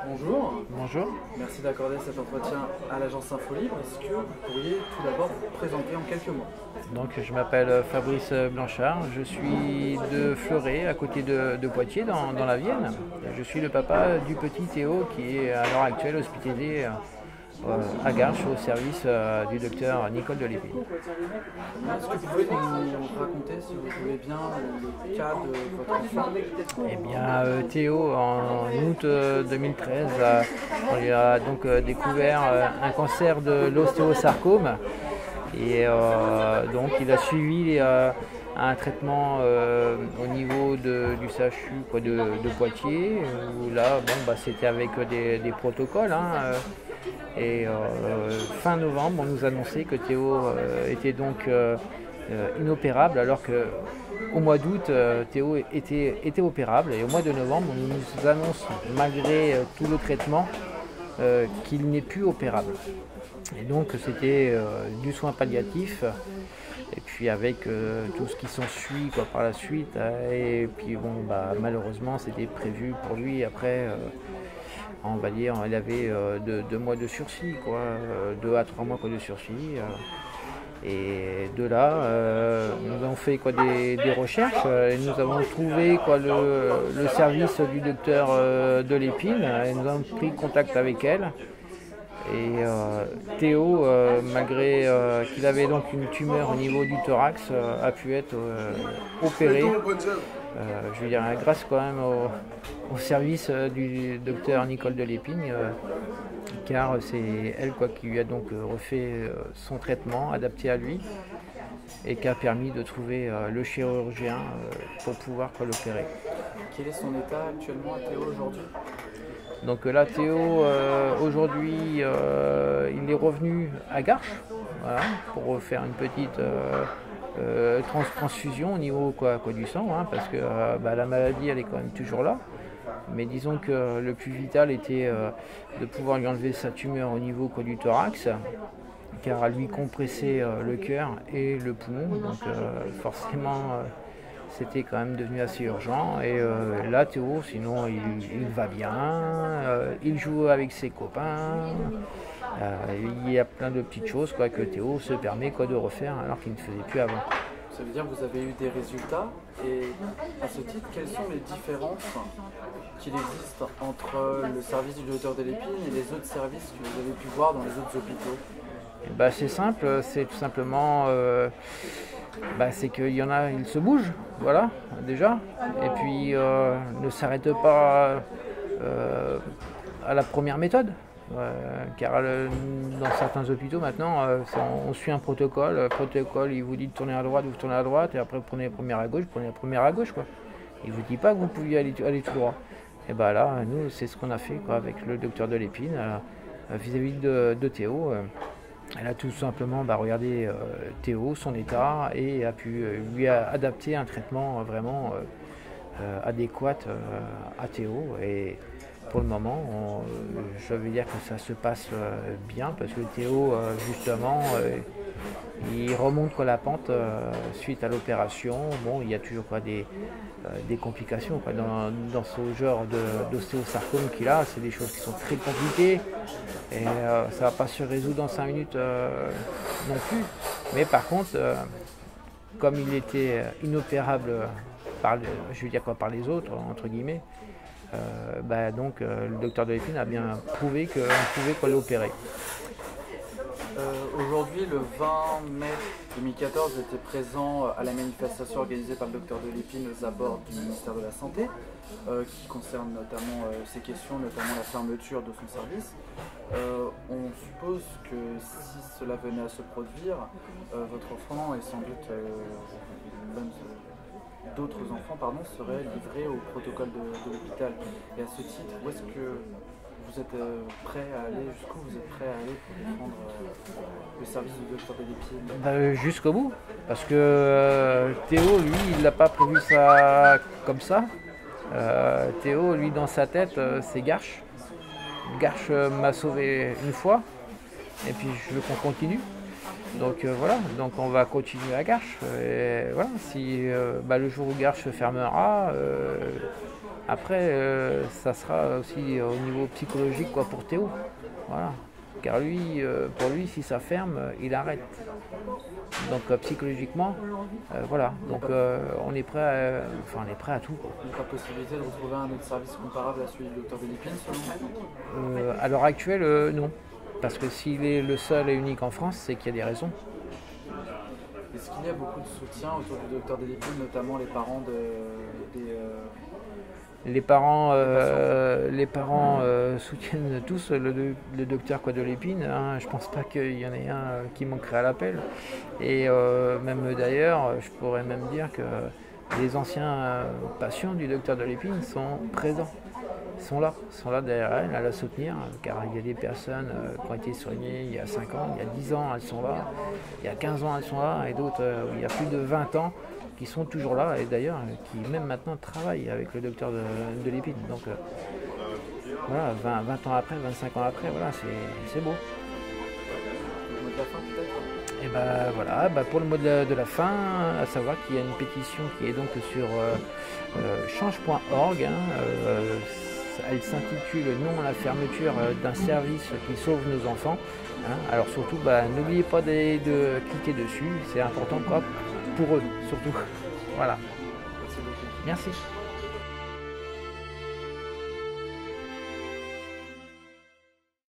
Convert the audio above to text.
Bonjour, Bonjour. merci d'accorder cet entretien à l'agence Infolibre. Est-ce que vous pourriez tout d'abord vous présenter en quelques mots? Donc, je m'appelle Fabrice Blanchard, je suis de Fleuret, à côté de Poitiers, dans la Vienne. Je suis le papa du petit Théo qui est à l'heure actuelle hospitalisé à Garches au service du docteur Nicole de Lépine. Est-ce que vous pouvez nous raconter, si vous voulez bien, le cas de votre enfant? Eh bien, Théo, en août 2013, on lui a donc découvert un cancer de l'ostéosarcome. Et donc il a suivi un traitement au niveau du CHU de Poitiers, où là c'était avec des protocoles. Et fin novembre, on nous annonçait que Théo était donc inopérable, alors qu'au mois d'août, Théo était opérable. Et au mois de novembre, on nous annonce, malgré tout le traitement, qu'il n'est plus opérable. Et donc c'était du soin palliatif, et puis avec tout ce qui s'ensuit par la suite. Et puis malheureusement c'était prévu pour lui après, on va dire, il avait 2 mois de sursis, 2 à 3 mois de sursis. Et de là, nous avons fait des recherches, et nous avons trouvé le service du docteur de Lépine, et nous avons pris contact avec elle. Et Théo, malgré qu'il avait donc une tumeur au niveau du thorax, a pu être opéré. Je veux dire, grâce quand même au service du docteur Nicole de Lépine, car c'est elle qui lui a donc refait son traitement adapté à lui, et qui a permis de trouver le chirurgien pour pouvoir l'opérer. Quel est son état actuellement à Théo aujourd'hui? Donc là, Théo, aujourd'hui, il est revenu à Garches, voilà, pour faire une petite transfusion au niveau du sang, parce que la maladie, elle est quand même toujours là. Mais disons que le plus vital était de pouvoir lui enlever sa tumeur au niveau du thorax, car elle lui compressait le cœur et le poumon. Donc forcément, c'était quand même devenu assez urgent. Et là, Théo, sinon, il va bien, il joue avec ses copains. Il y a plein de petites choses que Théo se permet de refaire, alors qu'il ne faisait plus avant. Ça veut dire que vous avez eu des résultats, et à ce titre, quelles sont les différences qu'il existe entre le service du docteur de Lépine et les autres services que vous avez pu voir dans les autres hôpitaux? C'est simple, c'est tout simplement c'est qu'il y en a, ils se bougent, voilà, déjà, et puis ne s'arrêtent pas à la première méthode, car dans certains hôpitaux maintenant, on suit un protocole. Le protocole, il vous dit de tourner à droite, vous tournez à droite, et après vous prenez la première à gauche, vous prenez la première à gauche, Il ne vous dit pas que vous pouviez aller tout droit. Et là, nous, c'est ce qu'on a fait avec le docteur de Lépine vis-à-vis de Théo. Elle a tout simplement regardé Théo, son état, et a pu lui adapter un traitement vraiment adéquat à Théo. Et pour le moment, je veux dire que ça se passe bien, parce que Théo, justement, il remonte la pente suite à l'opération. Bon, il y a toujours des complications dans ce genre d'ostéosarcome qu'il a. C'est des choses qui sont très compliquées, et ça ne va pas se résoudre en 5 minutes non plus. Mais par contre, comme il était inopérable par les autres, entre guillemets, donc le docteur de Lépine a bien prouvé qu'on pouvait l'opérer. Aujourd'hui, le 20 mai 2014, j'étais présent à la manifestation organisée par le docteur de Lépine aux abords du ministère de la Santé, qui concerne notamment ces questions, notamment la fermeture de son service. On suppose que si cela venait à se produire, votre enfant et sans doute d'autres enfants seraient livrés au protocole de l'hôpital. Et à ce titre, où est-ce que vous êtes prêt à aller, jusqu'où vous êtes prêt à aller pour défendre le service du docteur de Lépine? Jusqu'au bout, parce que Théo, lui, il n'a pas prévu ça comme ça. Théo, lui, dans sa tête, c'est Garches. Garches m'a sauvé une fois, et puis je veux qu'on continue. Donc voilà, donc on va continuer à Garches. Et voilà, si le jour où Garches se fermera, Après, ça sera aussi au niveau psychologique quoi, pour Théo. Voilà. Car lui, pour lui, si ça ferme, il arrête. Donc psychologiquement, voilà. Donc on est prêt à tout. Il n'y a pas possibilité de retrouver un autre service comparable à celui du docteur Delépine selon vous? À l'heure actuelle, non. Parce que s'il est le seul et unique en France, c'est qu'il y a des raisons. Est-ce qu'il y a beaucoup de soutien autour du docteur Delépine, notamment les parents Les parents soutiennent tous le docteur Delépine. Hein. Je pense pas qu'il y en ait un qui manquerait à l'appel. Et même d'ailleurs, je pourrais même dire que les anciens patients du docteur Delépine sont présents. Ils sont là derrière elle, à la soutenir, car il y a des personnes qui ont été soignées il y a 5 ans, il y a 10 ans, elles sont là, il y a 15 ans, elles sont là, et d'autres, il y a plus de 20 ans, qui sont toujours là, et d'ailleurs, qui même maintenant travaillent avec le docteur Delépine. Donc voilà, 20 ans après, 25 ans après, voilà, c'est beau. Le mot de la fin peut-être? Et ben voilà, pour le mot de la fin, à savoir qu'il y a une pétition qui est donc sur change.org. Elle s'intitule Non à la fermeture d'un service qui sauve nos enfants. Hein. Alors surtout, n'oubliez pas de cliquer dessus, c'est important quoi, pour eux surtout. Voilà. Merci beaucoup. Merci.